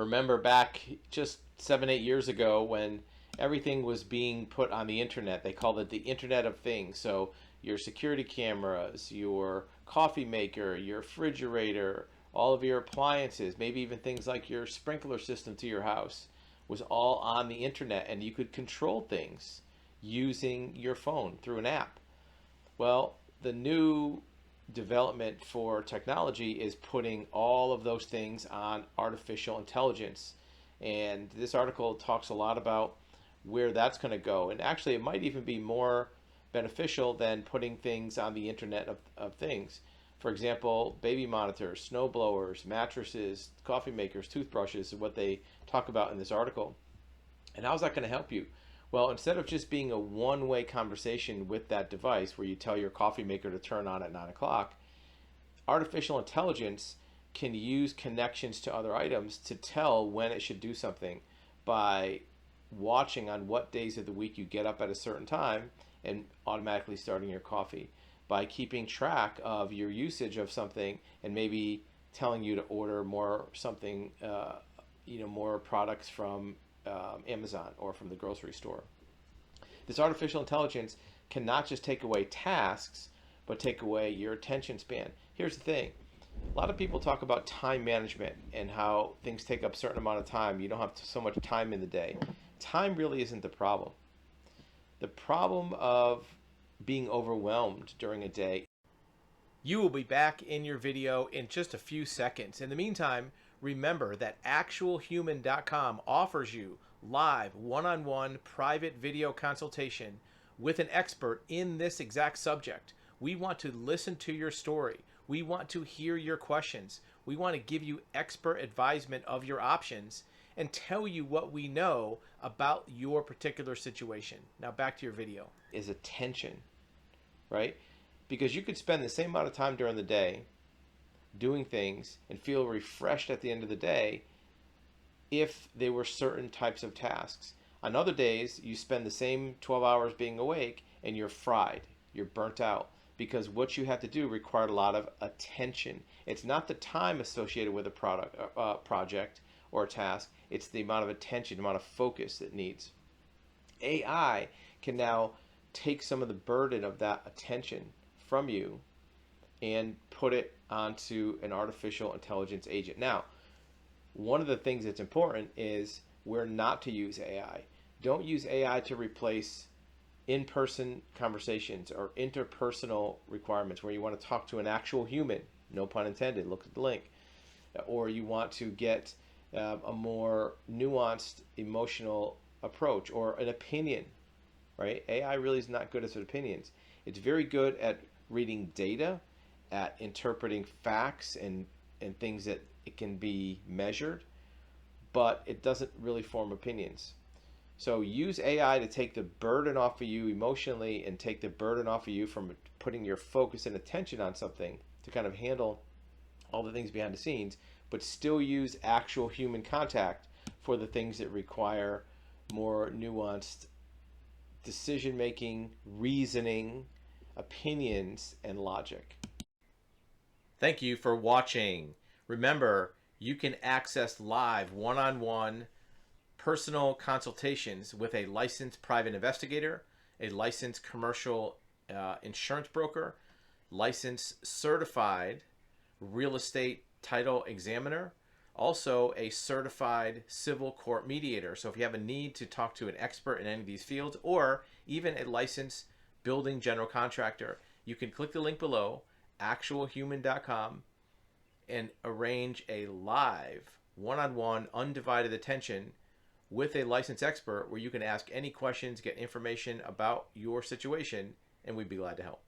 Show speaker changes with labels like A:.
A: Remember back just 7, 8 years ago when everything was being put on the internet. They called it the Internet of Things. So your security cameras, your coffee maker, your refrigerator, all of your appliances, maybe even things like your sprinkler system to your house was all on the internet, and you could control things using your phone through an app. Well, the new development for technology is putting all of those things on artificial intelligence. And this article talks a lot about where that's going to go. And actually, it might even be more beneficial than putting things on the Internet of Things. For example, baby monitors, snow blowers, mattresses, coffee makers, toothbrushes, is what they talk about in this article. And how's that going to help you? Well, instead of just being a one-way conversation with that device where you tell your coffee maker to turn on at 9 o'clock, artificial intelligence can use connections to other items to tell when it should do something by watching on what days of the week you get up at a certain time and automatically starting your coffee, by keeping track of your usage of something and maybe telling you to order more something, more products from Amazon or from the grocery store. This artificial intelligence cannot just take away tasks, but take away your attention span. Here's the thing. A lot of people talk about time management and how things take up a certain amount of time. You don't have so much time in the day. Time really isn't the problem. The problem of being overwhelmed during a day. You will be back in your video in just a few seconds. In the meantime, remember that actualhuman.com offers you live one-on-one private video consultation with an expert in this exact subject. We want to listen to your story. We want to hear your questions. We want to give you expert advisement of your options and tell you what we know about your particular situation. Now back to your video. Is attention, right? Because you could spend the same amount of time during the day doing things and feel refreshed at the end of the day if they were certain types of tasks. On other days, you spend the same 12 hours being awake and you're fried, you're burnt out, because what you have to do required a lot of attention. It's not the time associated with a project or a task, it's the amount of attention, the amount of focus it needs. AI can now take some of the burden of that attention from you and put it onto an artificial intelligence agent. Now, one of the things that's important is where not to use AI. Don't use AI to replace in-person conversations or interpersonal requirements where you want to talk to an actual human, no pun intended, look at the link, or you want to get a more nuanced emotional approach or an opinion, right? AI really is not good at opinions. It's very good at reading data, at interpreting facts and things that it can be measured, but it doesn't really form opinions. So use AI to take the burden off of you emotionally and take the burden off of you from putting your focus and attention on something to kind of handle all the things behind the scenes, but still use actual human contact for the things that require more nuanced decision-making, reasoning, opinions, and logic. Thank you for watching. Remember, you can access live one-on-one personal consultations with a licensed private investigator, a licensed commercial insurance broker, licensed certified real estate title examiner, also a certified civil court mediator. So if you have a need to talk to an expert in any of these fields, or even a licensed building general contractor, you can click the link below, actualhuman.com, and arrange a live one-on-one undivided attention with a licensed expert where you can ask any questions, get information about your situation, and we'd be glad to help.